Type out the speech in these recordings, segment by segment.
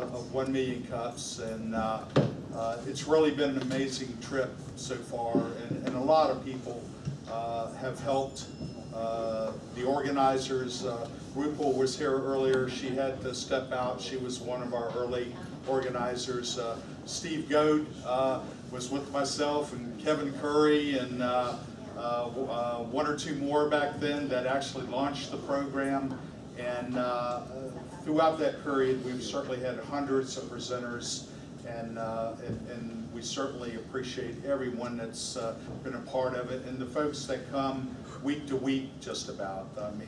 of 1 million cups, and it's really been an amazing trip so far, and a lot of people have helped. The organizers, Rupal was here earlier. She had to step out. She was one of our early organizers. Steve Goad was with myself and Kevin Curry and one or two more back then that actually launched the program. And throughout that period, we've certainly had hundreds of presenters, and we certainly appreciate everyone that's been a part of it, and the folks that come week to week just about. I mean,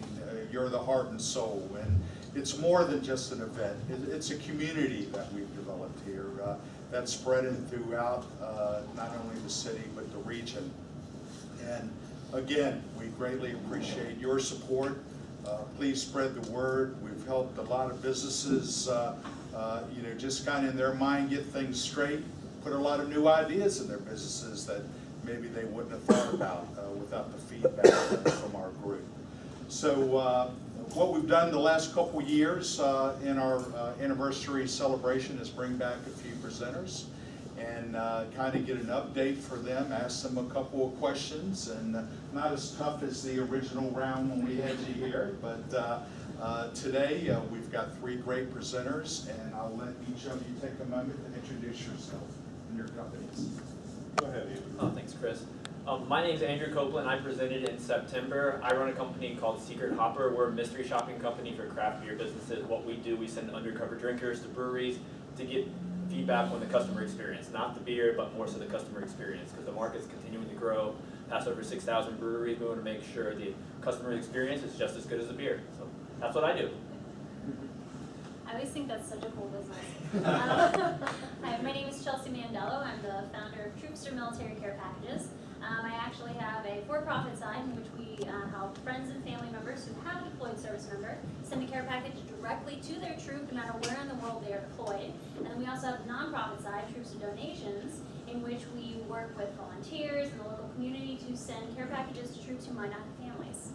you're the heart and soul, and it's more than just an event. It's a community that we've developed here that's spreading throughout not only the city but the region. And again, we greatly appreciate your support. Please spread the word. We've helped a lot of businesses, you know, just kind of in their mind get things straight, put a lot of new ideas in their businesses that maybe they wouldn't have thought about without the feedback from our group. So what we've done the last couple years in our anniversary celebration is bring back a few presenters and kind of get an update for them, ask them a couple of questions, and not as tough as the original round when we had you here, but today we've got 3 great presenters, and I'll let each of you take a moment to introduce yourself and your companies. Go ahead, Andrew. Oh, thanks, Chris. My name is Andrew Coplan. I presented in September. I run a company called Secret Hopper. We're a mystery shopping company for craft beer businesses. What we do, we send undercover drinkers to breweries to get feedback on the customer experience, not the beer, but more so the customer experience, because the market's continuing to grow. Past over 6,000 breweries, we want to make sure the customer experience is just as good as the beer. So that's what I do. I always think that's such a cool business. Hi, my name is Shelton Mandello. I'm the founder of Troopster Military Care Packages. I actually have a for-profit side in which we help friends and family members who have a deployed service member send a care package directly to their troop no matter where in the world they are deployed. And then we also have the nonprofit side, Troopster Donations, in which we work with volunteers in the local community to send care packages to troops who might not have families.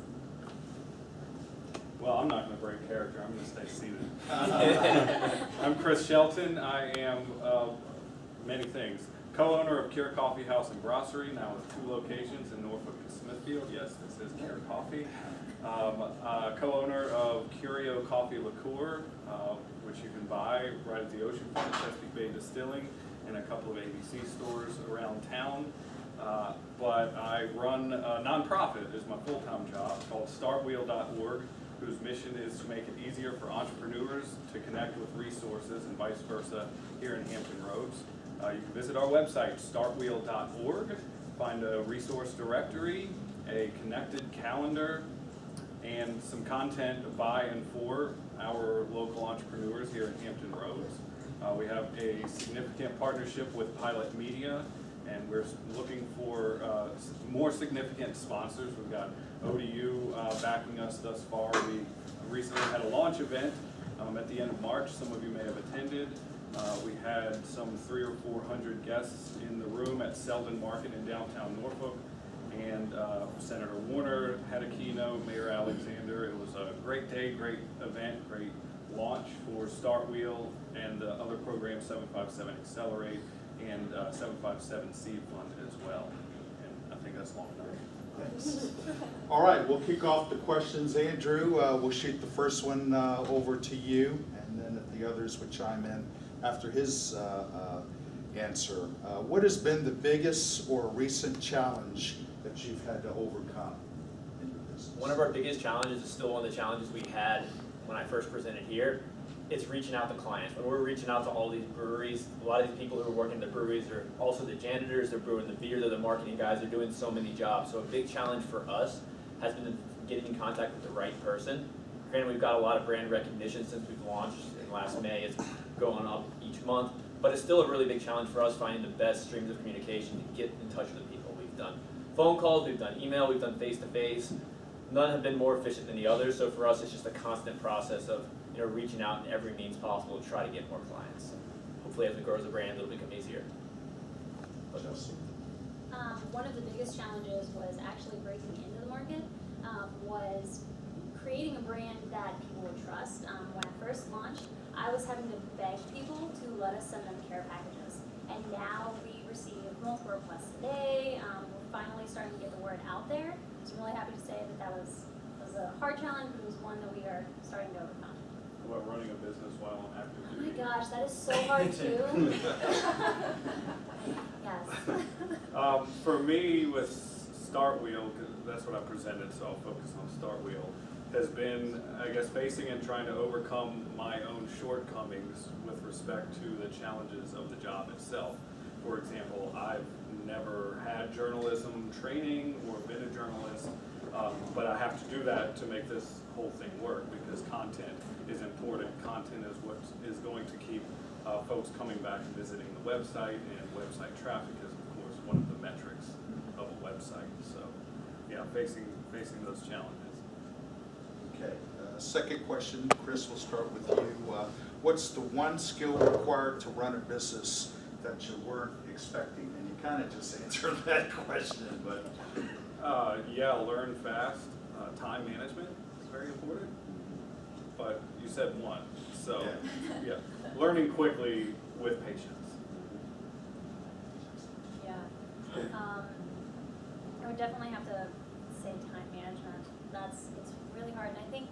Well, I'm not going to break character. I'm going to stay seated. I'm Chris Shelton. I am many things. Co-owner of Cure Coffee House and Brasserie, now with 2 locations in Norfolk and Smithfield. Yes, this is Cure Coffee. Co-owner of Curio Coffee Liqueur, which you can buy right at the oceanfront, Chesapeake Bay Distilling, and a couple of ABC stores around town. But I run a nonprofit, is my full-time job, called StartWheel.org, whose mission is to make it easier for entrepreneurs to connect with resources and vice versa here in Hampton Roads. You can visit our website, startwheel.org, find a resource directory, a connected calendar, and some content by and for our local entrepreneurs here in Hampton Roads. We have a significant partnership with Pilot Media, and we're looking for more significant sponsors. We've got ODU backing us thus far. We recently had a launch event at the end of March. Some of you may have attended. We had some 300 or 400 guests in the room at Selden Market in downtown Norfolk, and Senator Warner had a keynote, Mayor Alexander. It was a great day, great event, great launch for StartWheel and the other programs, 757 Accelerate and 757 Seed Fund as well. And I think that's long enough. Thanks. All right, we'll kick off the questions. Andrew, we'll shoot the first one over to you, and then if the others would chime in after his answer. What has been the biggest or recent challenge that you've had to overcome in your business? One of our biggest challenges is still one of the challenges we had when I first presented here. It's reaching out to clients. When we're reaching out to all these breweries, a lot of these people who are working in the breweries are also the janitors, they're brewing the beer, they're the marketing guys, they're doing so many jobs. So a big challenge for us has been getting in contact with the right person. Granted, we've got a lot of brand recognition since we've launched in last May. It's going up each month, but it's still a really big challenge for us finding the best streams of communication to get in touch with the people. We've done phone calls, we've done email, we've done face-to-face. None have been more efficient than the others, so for us it's just a constant process of reaching out in every means possible to try to get more clients. Hopefully as we grow as a brand, it'll become easier. One of the biggest challenges was actually breaking into the market, was creating a brand that people would trust. When I first launched, I was having to beg people to let us send them care packages. And now we receive multiple requests a day. We're finally starting to get the word out there. So I'm really happy to say that was a hard challenge, but it was one that we are starting to overcome. How about running a business while on active Oh my duty? gosh, that is so hard too. Yes. For me, with StartWheel, because that's what I presented, so I'll focus on StartWheel, has been, I guess, facing and trying to overcome my own shortcomings with respect to the challenges of the job itself. For example, I've never had journalism training or been a journalist, but I have to do that to make this whole thing work because content is important. Content is what is going to keep folks coming back and visiting the website, and website traffic is, of course, one of the metrics of a website. So, yeah, facing those challenges. Okay, second question, Chris, we'll start with you. What's the one skill required to run a business that you weren't expecting? And you kind of just answered that question, but. Yeah, learn fast. Time management is very important. But you said one, so yeah, learning quickly with patience. Yeah. I would definitely have to say time management. It's really hard, and I think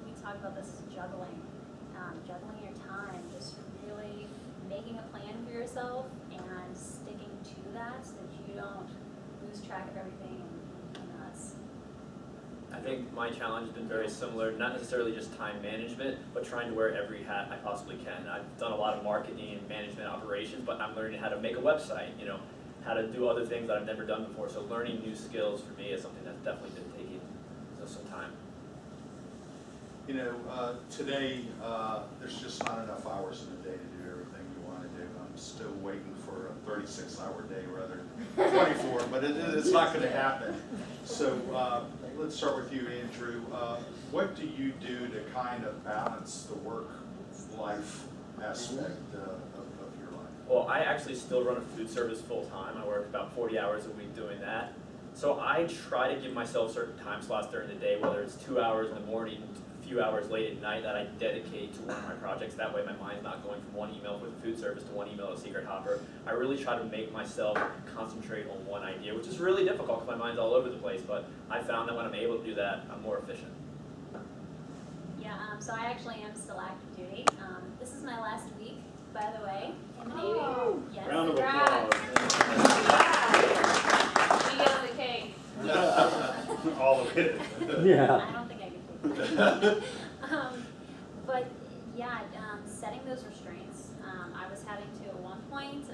we talk about this as juggling your time, just really making a plan for yourself and sticking to that so that you don't lose track of everything and nuts. I think my challenge has been very similar, not necessarily just time management, but trying to wear every hat I possibly can. I've done a lot of marketing and management operations, but I'm learning how to make a website, how to do other things that I've never done before. So learning new skills for me is something that's definitely been taking some time. Today, there's just not enough hours in the day to do everything you want to do. I'm still waiting for a 36-hour day rather than 24, but it's not going to happen. So let's start with you, Andrew. What do you do to kind of balance the work-life aspect of your life? Well, I actually still run a food service full-time. I work about 40 hours a week doing that. So I try to give myself certain time slots during the day, whether it's 2 hours in the morning, a few hours late at night that I dedicate to one of my projects. That way my mind's not going from one email for the food service to one email to Secret Hopper. I really try to make myself concentrate on one idea, which is really difficult because my mind's all over the place, but I found that when I'm able to do that, I'm more efficient. Yeah, so I actually am still active duty. This is my last week, by the way, in the Navy. Yes. Round of Congrats. applause. You get the cake. All of it. Yeah. I don't think I can take it. But yeah, setting those restraints. I was having to at one point,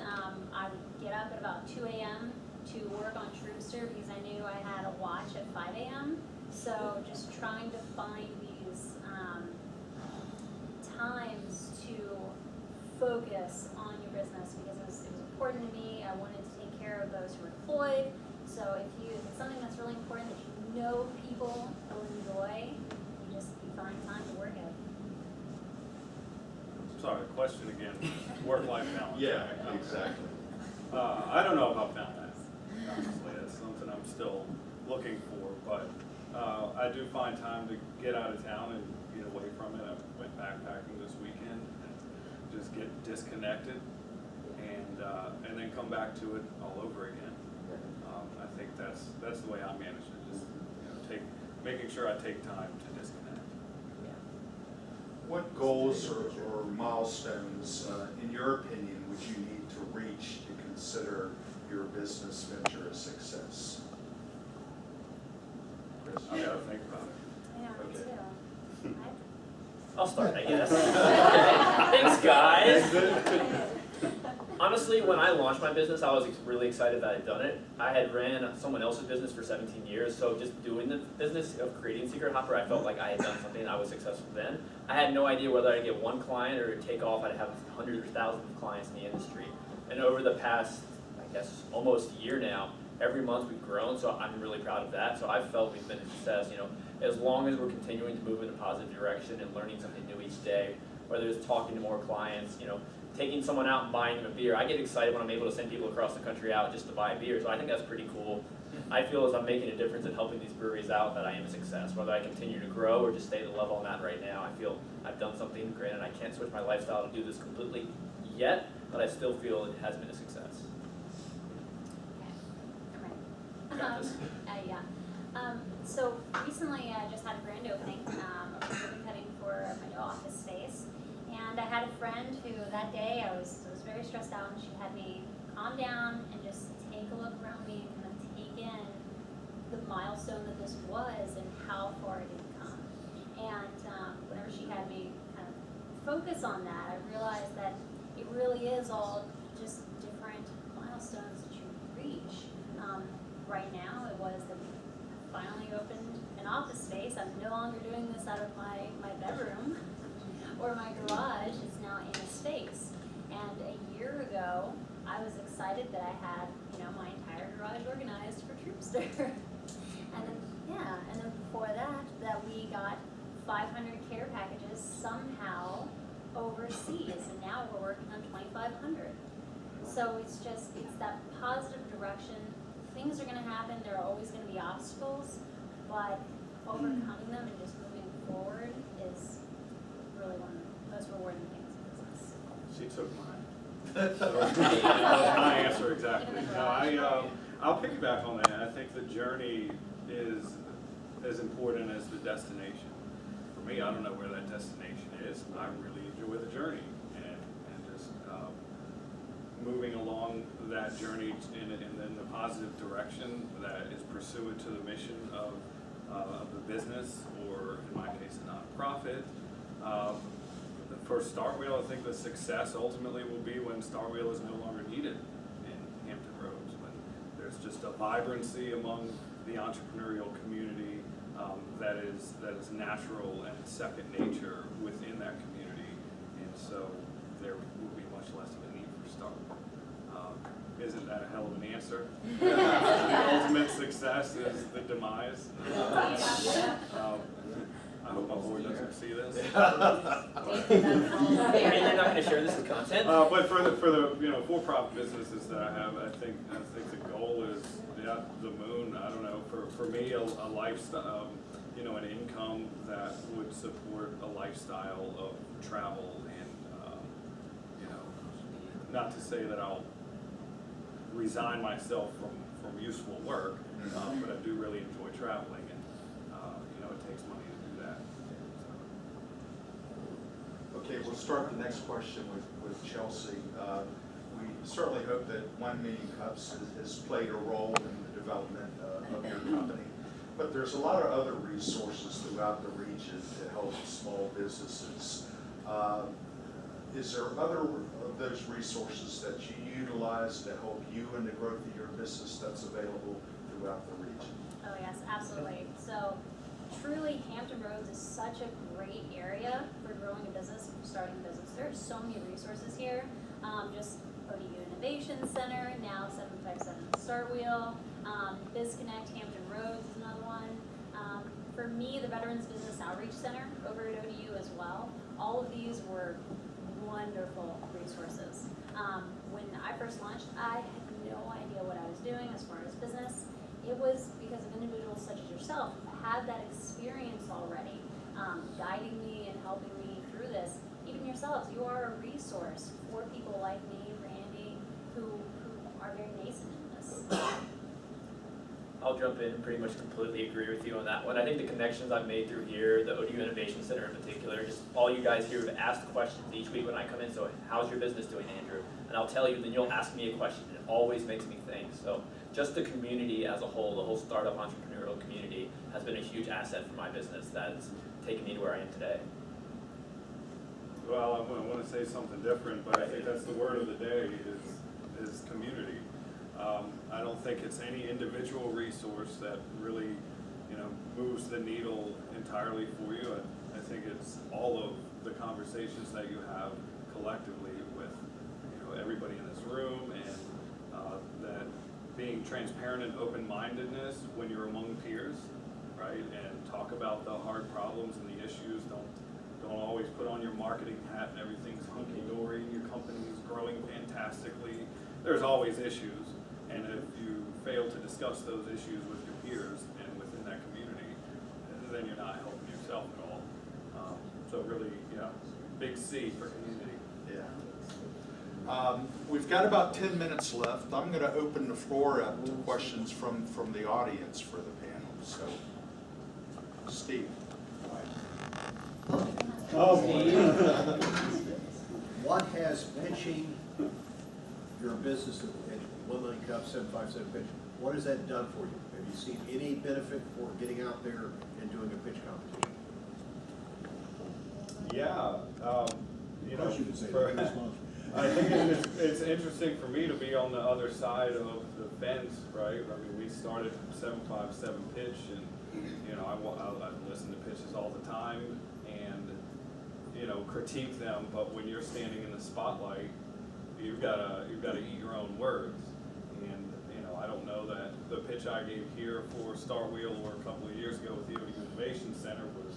I would get up at about 2 a.m. to work on Troopster because I knew I had a watch at 5 a.m. So just trying to find these times to focus on your business because it was important to me. I wanted to take care of those who were deployed. So if it's something that's really important that you know people will enjoy, you find time to work it. Sorry, question again. Work-life balance. Yeah, exactly. I don't know if I've found that. Honestly, that's something I'm still looking for, but I do find time to get out of town and get away from it. I went backpacking this weekend and just get disconnected and then come back to it all over again. I think that's the way I manage it. Just making sure I take time to disconnect. What goals or milestones, in your opinion, would you need to reach to consider your business venture a success? Chris? I gotta think about it. Yeah, me Okay. too. I'll start, I guess. Thanks, guys. Honestly, when I launched my business, I was really excited that I'd done it. I had ran someone else's business for 17 years, so just doing the business of creating Secret Hopper, I felt like I had done something and I was successful then. I had no idea whether I'd get one client or it'd take off. I'd have hundreds or thousands of clients in the industry. And over the past, I guess, almost year now, every month we've grown, so I'm really proud of that. So I've felt we've been a success, as long as we're continuing to move in a positive direction and learning something new each day, whether it's talking to more clients, taking someone out and buying them a beer. I get excited when I'm able to send people across the country out just to buy a beer, so I think that's pretty cool. I feel as I'm making a difference in helping these breweries out, that I am a success. Whether I continue to grow or just stay at the level I'm at right now, I feel I've done something. Granted, I can't switch my lifestyle to do this completely yet, but I still feel it has been a success. Okay, I'm Got ready. this. Yeah. So recently I just had a grand opening of a ribbon cutting for my new office space. And I had a friend who that day I was very stressed out, and she had me calm down and just take a look around me and kind of take in the milestone that this was and how far it had come. And whenever she had me kind of focus on that, I realized that it really is all just different milestones that you reach. Right now, it was that we finally opened an office space. I'm no longer doing this out of my bedroom or my garage. It's now in a space. And a year ago, I was excited that I had, my entire garage organized for Troopster. and then before that we got 500 care packages somehow overseas, and now we're working on 2,500. So it's that positive direction. Things are going to happen. There are always going to be obstacles, but overcoming them and just moving forward is really one of the most rewarding things in business. She took mine. So, my answer exactly. No, I'll piggyback on that. I think the journey is as important as the destination. For me, I don't know where that destination is. I really enjoy the journey and just moving along that journey in the positive direction that is pursuant to the mission of the business, or in my case, a nonprofit. For StartWheel, I think the success ultimately will be when StartWheel is no longer needed in Hampton Roads, when there's just a vibrancy among the entrepreneurial community that is natural and second nature within that community, and so there will be much less of a need for StartWheel. Isn't that a hell of an answer? The ultimate success is the demise. I hope my board doesn't see this. Maybe you're not going to share this as content. But for the for-profit businesses that I have, I think the goal is the moon. I don't know. For me, a lifestyle, an income that would support a lifestyle of travel, and not to say that I'll resign myself from useful work, but I do really enjoy traveling, and it takes money to do that. Okay, we'll start the next question with Chelsea. We certainly hope that 1 Million Cups has played a role in the development of your company, but there's a lot of other resources throughout the region to help small businesses. Is there other of those resources that you utilize to help you in the growth of your business that's available throughout the region? Oh yes, absolutely. So truly, Hampton Roads is such a great area for growing a business, starting a business. There are so many resources here. Just ODU Innovation Center, now 757 StartWheel, BizConnect Hampton Roads is another one. For me, the Veterans Business Outreach Center over at ODU as well. All of these were wonderful resources. When I first launched, I had no idea what I was doing as far as business. It was because of individuals such as yourself who had that experience already, guiding me and helping me through this. Even yourselves, you are a resource for people like me, Randy, who are very nascent in this. I'll jump in and pretty much completely agree with you on that one. I think the connections I've made through here, the ODU Innovation Center in particular, just all you guys here have asked questions each week when I come in. So how's your business doing, Andrew? And I'll tell you, then you'll ask me a question. It always makes me think. So just the community as a whole, the whole startup entrepreneurial community has been a huge asset for my business that's taken me to where I am today. Well, I want to say something different, but I think that's the word of the day is community. I don't think it's any individual resource that really, moves the needle entirely for you. I think it's all of the conversations that you have collectively with, everybody in this room, and that being transparent and open-mindedness when you're among peers, right? And talk about the hard problems and the issues. Don't always put on your marketing hat and everything's hunky-dory and your company is growing fantastically. There's always issues, and if you fail to discuss those issues with your peers and within that community, then you're not helping yourself at all. So really, big C for community. Yeah. We've got about 10 minutes left. I'm going to open the floor up to questions from the audience for the panel. So, Steve. Oh, what has pitching your business at 1 Million Cup 757 pitch, what has that done for you? Have you seen any benefit for getting out there and doing a pitch competition? Yeah, Of course you can say for- that. I think it's interesting for me to be on the other side of the fence, right? I mean, we started 757 pitch, and I listen to pitches all the time, and critique them. But when you're standing in the spotlight, you've got to eat your own words. And I don't know that the pitch I gave here for StartWheel or a couple of years ago with the ODU Innovation Center was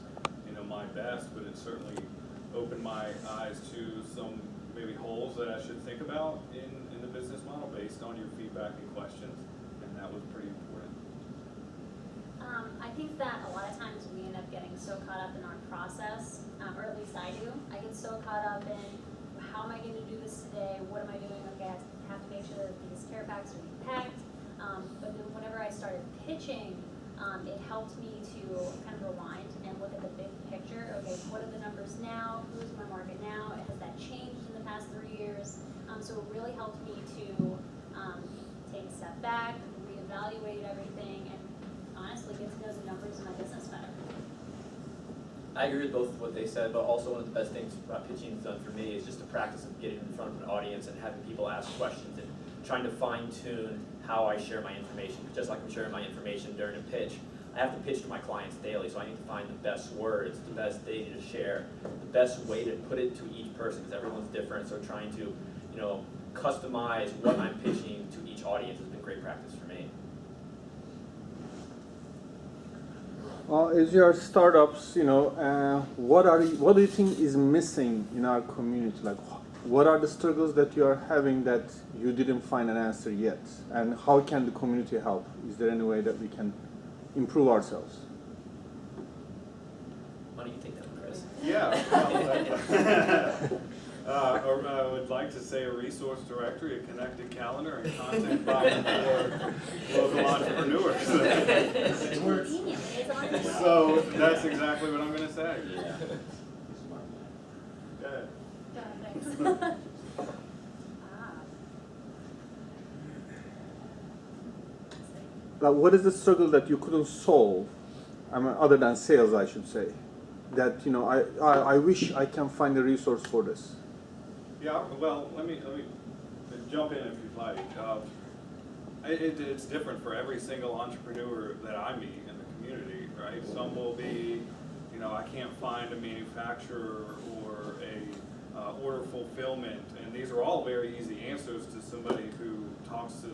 my best, but it certainly opened my eyes to some maybe holes that I should think about in the business model based on your feedback and questions, and that was pretty important. I think that a lot of times we end up getting so caught up in our process, or at least I do. I get so caught up in how am I going to do this today? What am I doing? Okay, I have to make sure that these care packs are being packed. But then whenever I started pitching, it helped me to kind of rewind and look at the big picture. Okay, what are the numbers now? Who's my market now? Has that changed in the past 3 years? So it really helped me to take a step back, reevaluate everything, and honestly get to know the numbers in my business better. I agree with both of what they said, but also one of the best things about pitching has done for me is just the practice of getting in front of an audience and having people ask questions and trying to fine tune how I share my information. Just like I'm sharing my information during a pitch, I have to pitch to my clients daily, so I need to find the best words, the best data to share, the best way to put it to each person, because everyone's different. So trying to, customize what I'm pitching to each audience has been great practice for me. As your startups, what do you think is missing in our community? Like, what are the struggles that you are having that you didn't find an answer yet? And how can the community help? Is there any way that we can improve ourselves? Why don't you take that one, Chris? Yeah. Or I would like to say a resource directory, a connected calendar, and content buying for local entrepreneurs. Conveniently, it's on the So that's exactly what I'm going to say. Yeah. Go ahead. Thanks. Like, what is the struggle that you couldn't solve? I mean, other than sales, I should say. That I wish I can find a resource for this. Yeah, well, let me jump in if you'd like. It's different for every single entrepreneur that I meet in the community, right? Some will be, I can't find a manufacturer or a order fulfillment, and these are all very easy answers to somebody who talks to,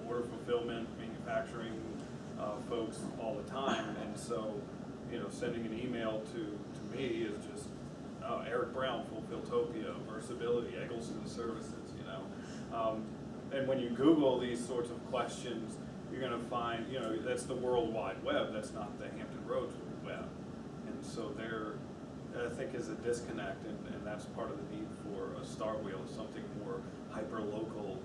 order fulfillment, manufacturing folks all the time, and so, sending an email to me is just, Eric Brown, Fulfilltopia, Versability, Eggleston Services, and when you Google these sorts of questions, you're going to find, that's the World Wide Web, that's not the Hampton Roads web. And so there, I think, is a disconnect, and that's part of the need for a StartWheel, something more hyper-local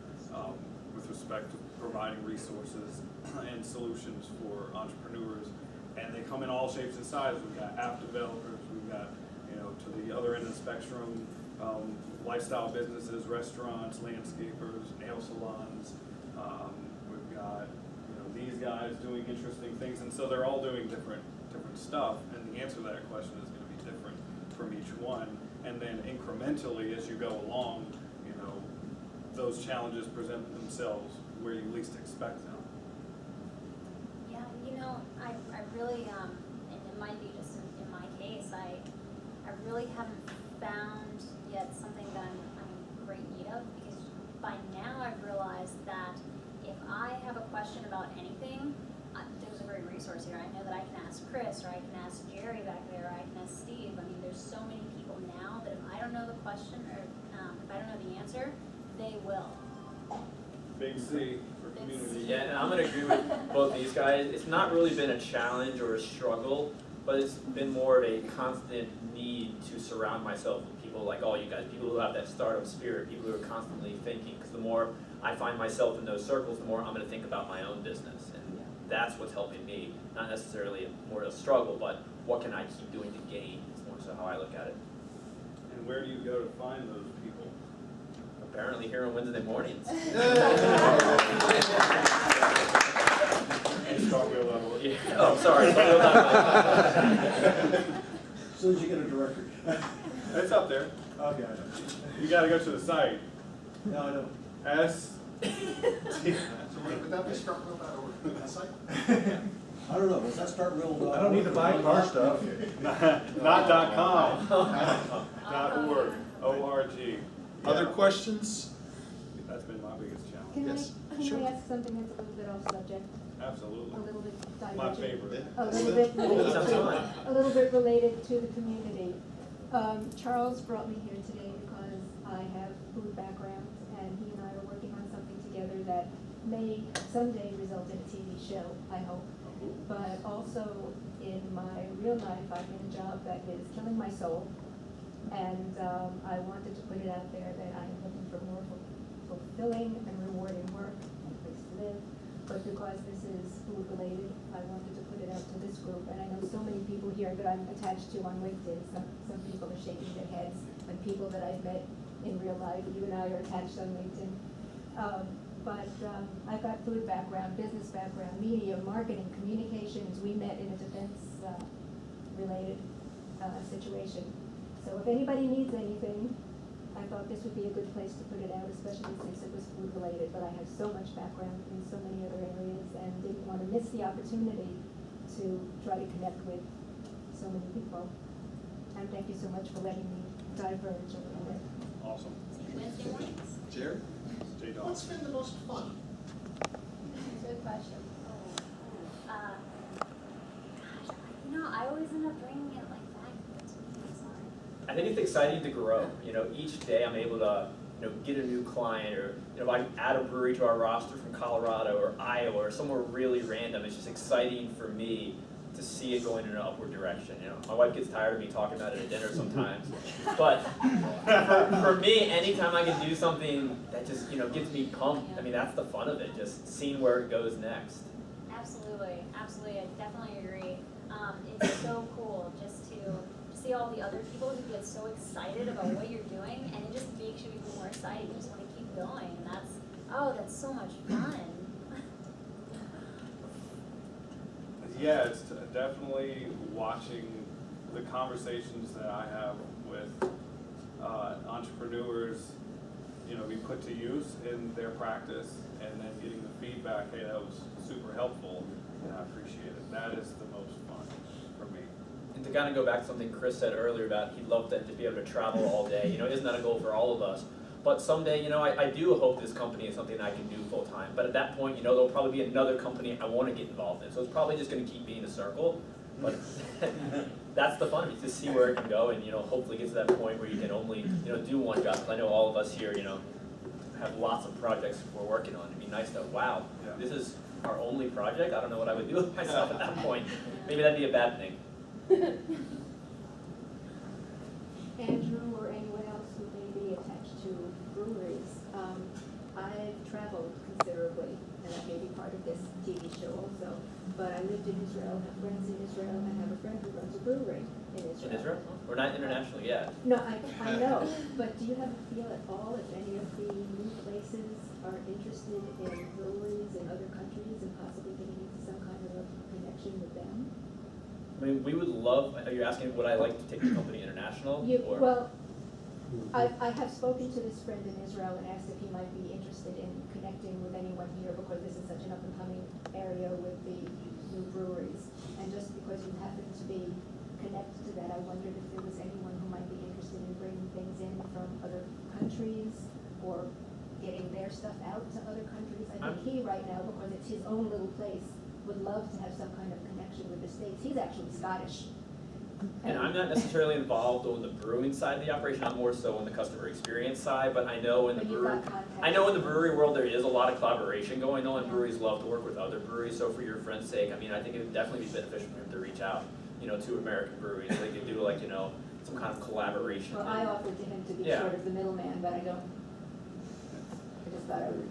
with respect to providing resources and solutions for entrepreneurs. And they come in all shapes and sizes. We've got app developers, we've got, to the other end of the spectrum, lifestyle businesses, restaurants, landscapers, nail salons. We've got, these guys doing interesting things, and so they're all doing different stuff, and the answer to that question is going to be different from each one. And then incrementally, as you go along, those challenges present themselves where you least expect them. Yeah, I really, and it might be just in my case, I really haven't found yet something that I'm in great need of, because by now I've realized that if I have a question about anything, there's a great resource here. I know that I can ask Chris, or I can ask Jerry back there, or I can ask Steve. I mean, there's so many people now that if I don't know the question, or if I don't know the answer, they will. Big C for community. Yeah, and I'm gonna agree with both these guys. It's not really been a challenge or a struggle, but it's been more of a constant need to surround myself with people like all you guys, people who have that startup spirit, people who are constantly thinking. Because the more I find myself in those circles, the more I'm gonna think about my own business, and that's what's helping me. Not necessarily more a struggle, but what can I keep doing to gain? It's more so how I look at it. And where do you go to find those people? Apparently here on Wednesday mornings. StartWheel level. Yeah. Oh, sorry. As soon as you get a directory. It's up there. Okay, I know. You gotta go to the site. No, I know. S. So would that be StartWheel.org? That site? I don't know, was that StartWheel? I don't need to buy car stuff. Not .com. .org. O-R-G. Other questions? That's been my biggest challenge. Can Yes, I sure. ask something that's a little bit off subject, a Absolutely. little bit divergent? My favorite. A little bit related Sounds fun. a little bit related to the community. Charles brought me here today because I have food background, and he and I are working on something together that may someday result in a TV show, I hope. But also in my real life, I'm in a job that is killing my soul, and I wanted to put it out there that I'm looking for more fulfilling and rewarding work and a place to live. But because this is food related, I wanted to put it out to this group. And I know so many people here that I'm attached to on LinkedIn. Some people are shaking their heads, and people that I've met in real life. You and I are attached on LinkedIn. But I've got food background, business background, media, marketing, communications. We met in a defense related situation. So if anybody needs anything, I thought this would be a good place to put it out, especially since it was food related. But I have so much background in so many other areas and didn't want to miss the opportunity to try to connect with so many people. And thank you so much for letting me diverge a little bit. Awesome. Wednesday mornings? Jared? J-Dog. What's been the most fun? Good question. Gosh, I always end up bringing it like back to me, sorry. I think it's exciting to grow. Each day I'm able to, get a new client, or if I add a brewery to our roster from Colorado or Iowa or somewhere really random. It's just exciting for me to see it going in an upward direction. My wife gets tired of me talking about it at dinner sometimes, but for me, anytime I can do something that just gets me pumped, I mean that's the fun of it. Just seeing where it goes next. Absolutely, absolutely, I definitely agree. It's so cool just to see all the other people who get so excited about what you're doing, and it just makes you even more excited. You just want to keep going, and that's so much fun. Yeah, it's definitely watching the conversations that I have with entrepreneurs, be put to use in their practice, and then getting the feedback, hey, that was super helpful, and I appreciate it. That is the most fun for me. And to kind of go back to something Chris said earlier about he'd love to be able to travel all day. Isn't that a goal for all of us? But someday, I do hope this company is something I can do full time. But at that point, there'll probably be another company I want to get involved in. So it's probably just going to keep being a circle. But that's the fun, is to see where it can go, and hopefully get to that point where you can only do one job. 'Cause I know all of us here, have lots of projects we're working on. It'd be nice to, wow, this is our only project. I don't know what I would do with myself at that point. Maybe that'd be a bad thing. Andrew or anyone else who may be attached to breweries, I've traveled considerably, and that may be part of this TV show also. But I lived in Israel, have friends in Israel, and have a friend who runs a brewery in Israel. In Israel? We're not international yet. No, I know, but do you have a feel at all if any of the new places are interested in breweries in other countries and possibly getting into some kind of a connection with them? I mean, we would love, are you asking would I like to take the company international? Or? Well, I have spoken to this friend in Israel and asked if he might be interested in connecting with anyone here because this is such an up-and-coming area with the new breweries. And just because you happen to be connected to that, I wondered if there was anyone who might be interested in bringing things in from other countries or getting their stuff out to other countries. I think he right now, because it's his own little place, would love to have some kind of connection with the States. He's actually Scottish. And I'm not necessarily involved on the brewing side of the operation, I'm more so on the customer experience side, but I know in the But you've brewery, got contacts. I know in the brewery world, there is a lot of collaboration going on. Breweries love to work with other breweries, so for your friend's sake, I mean, I think it would definitely be beneficial for him to reach out, to American breweries, they could do like, some kind of collaboration. Well, I offered to him to be Yeah. sort of the middleman, but I just thought I would.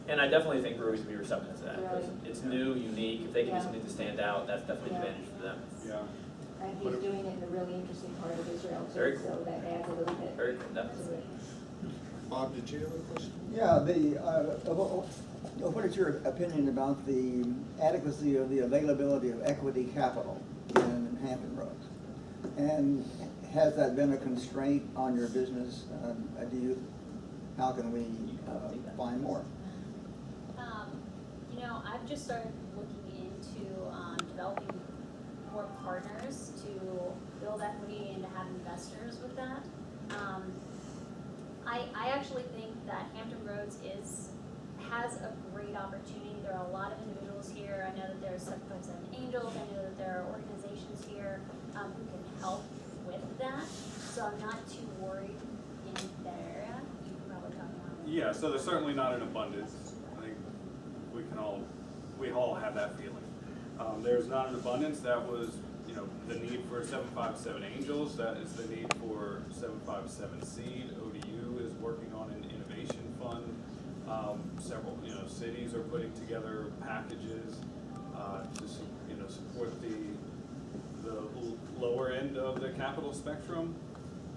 And I definitely think breweries would be receptive to that, because Right. it's new, unique, if they can Yeah. do something to stand out, that's definitely an Yeah. advantage for them. Yeah. And he's doing it in a really interesting part of Israel Very too, cool. so that adds a little bit Very cool, to definitely. it. Bob, did you have a question? Yeah, what is your opinion about the adequacy of the availability of equity capital in Hampton Roads? And has that been a constraint on your business? How can we find more? I've just started looking into developing more partners to build equity and to have investors with that. I actually think that Hampton Roads has a great opportunity. There are a lot of individuals here. I know that there's 757 Angels. I know that there are organizations here who can help with that. So I'm not too worried in that area. You can probably talk about it. Yeah, so there's certainly not an abundance. I think we all have that feeling. There's not an abundance. That was, the need for 757 Angels. That is the need for 757 Seed. ODU is working on an innovation fund. Several, cities are putting together packages to, support the lower end of the capital spectrum.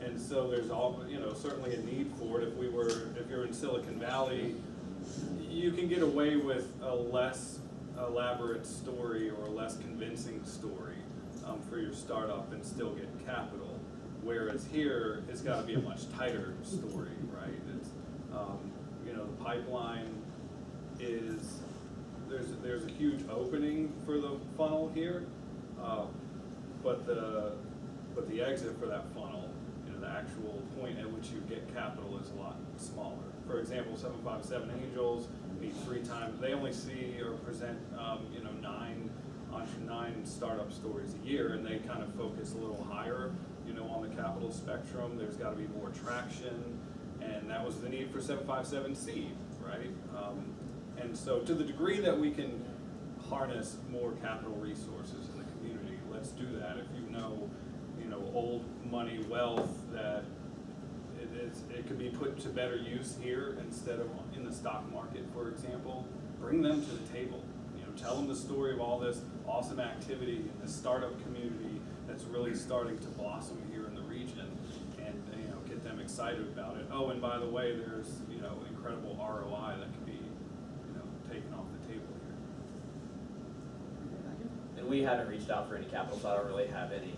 And so there's certainly a need for it. If you're in Silicon Valley, you can get away with a less elaborate story or a less convincing story for your startup and still get capital. Whereas here, it's got to be a much tighter story, right? It's the pipeline is there's a huge opening for the funnel here, but the exit for that funnel, the actual point at which you get capital is a lot smaller. For example, 757 Angels meet 3 times. They only see or present, 9 startup stories a year, and they kind of focus a little higher, on the capital spectrum. There's got to be more traction, and that was the need for 757 Seed, right? And so, to the degree that we can harness more capital resources in the community, let's do that. If old money wealth that it could be put to better use here instead of in the stock market, for example, bring them to the table. Tell them the story of all this awesome activity in the startup community that's really starting to blossom here in the region, and get them excited about it. Oh, and by the way, there's incredible ROI that can be taken off the table here. And we haven't reached out for any capital, so I don't really have any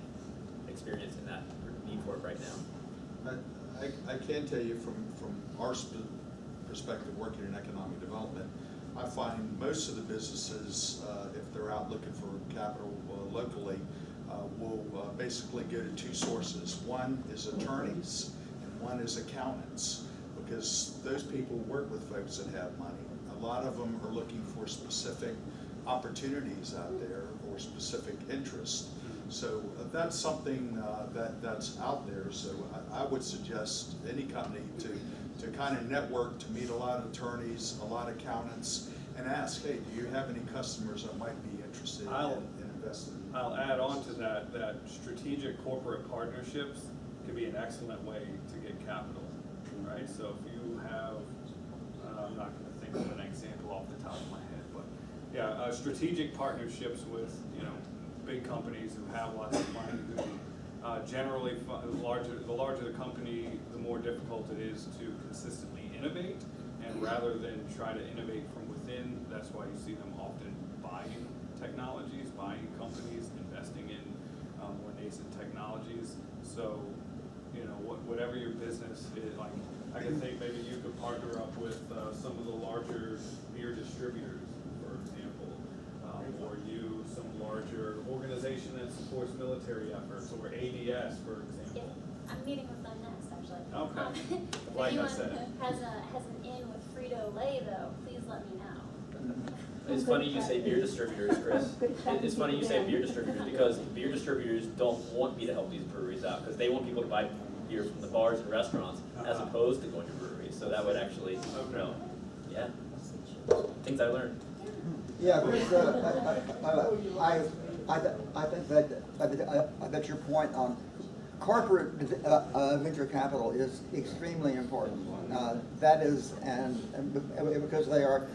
experience in that need for it right now. I can tell you from our perspective, working in economic development, I find most of the businesses, if they're out looking for capital locally, will basically go to 2 sources. One is attorneys and one is accountants, because those people work with folks that have money. A lot of them are looking for specific opportunities out there or specific interest. So that's something that's out there. So I would suggest any company to kind of network, to meet a lot of attorneys, a lot of accountants, and ask, hey, do you have any customers that might be interested in investing? I'll add on to that strategic corporate partnerships could be an excellent way to get capital, right? So if you have, I'm not going to think of an example off the top of my head, but yeah, strategic partnerships with big companies who have lots of money, who generally the larger the company, the more difficult it is to consistently innovate. And rather than try to innovate from within, that's why you see them often buying technologies, buying companies, investing in more nascent technologies. So, whatever your business is, like, I can think maybe you could partner up with some of the larger beer distributors, for example, or some larger organization that supports military efforts, or ADS, for example. Yeah, I'm meeting with them next, actually. Okay. If Like I anyone said. has an in with Frito-Lay, though, please let me know. It's funny you say beer distributors, Chris. It's funny you say beer distributors because beer distributors don't want me to help these breweries out because they want people to buy beer from the bars and restaurants as opposed to going to breweries. So that would actually, yeah, things I learned. Yeah, Chris, I think that your point on corporate venture capital is extremely important. That is, and because they are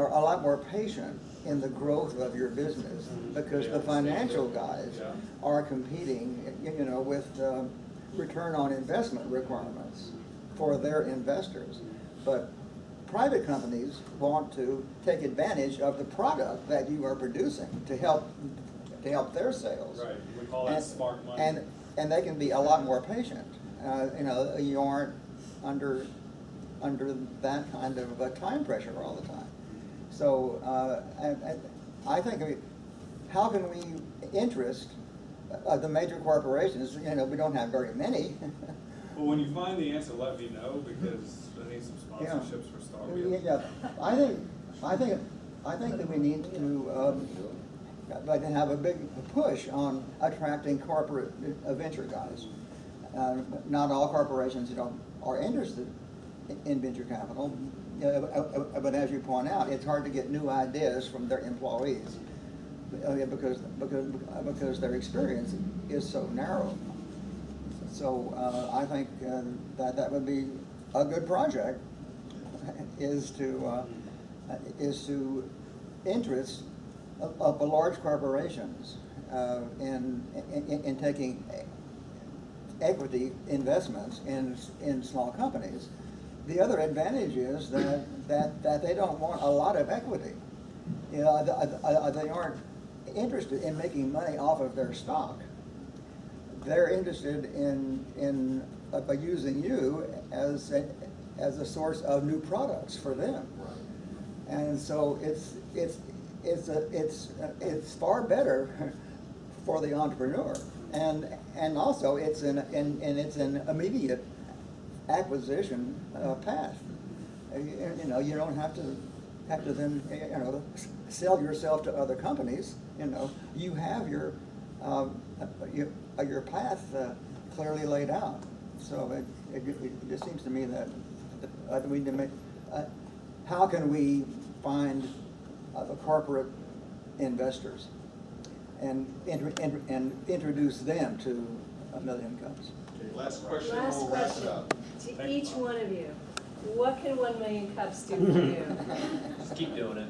a lot more patient in the growth of your business because the financial guys are competing, with return on investment requirements for their investors. But private companies want to take advantage of the product that you are producing to help their sales. Right, we call that smart money. And they can be a lot more patient. You aren't under that kind of time pressure all the time. So I think, how can we interest the major corporations? We don't have very many. Well, when you find the answer, let me know because I need some sponsorships for StartWheel. Yeah, I think that we need to have a big push on attracting corporate venture guys. Not all corporations, are interested in venture capital, but as you point out, it's hard to get new ideas from their employees because their experience is so narrow. So I think that would be a good project is to interest of the large corporations in taking equity investments in small companies. The other advantage is that they don't want a lot of equity. They aren't interested in making money off of their stock. They're interested in using you as a source of new products for them. And so it's far better for the entrepreneur, and also it's an immediate acquisition path. You don't have to then sell yourself to other companies. You have your path clearly laid out. So it just seems to me that we need to make. How can we find the corporate investors and introduce them to Million Cups? Okay, last question, Last we'll wrap it question up. to each one of you. What can 1 million cups do for you? Just keep doing it.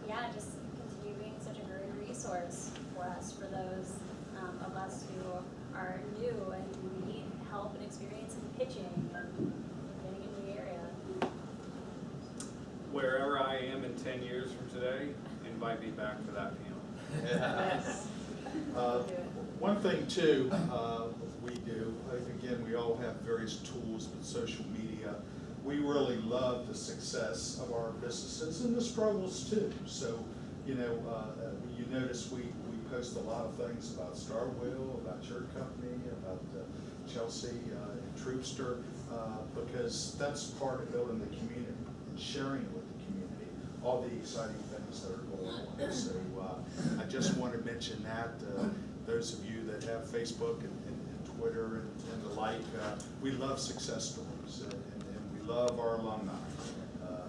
Yeah, just continue being such a great resource for us, for those of us who are new and who need help and experience in pitching and getting into the area. Wherever I am in 10 years from today, invite me back for that panel. Yes. One thing too, we do, again, we all have various tools with social media. We really love the success of our businesses and the struggles too. So, you notice we post a lot of things about StartWheel, about your company, about Chelsea and Troopster, because that's part of building the community and sharing with the community all the exciting things that are going on. So I just want to mention that. Those of you that have Facebook and Twitter and the like, we love success stories and we love our alumni.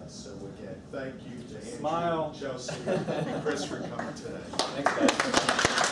So again, thank you to Andrew, Smile. Chelsea, and Chris for coming today. Thanks, guys.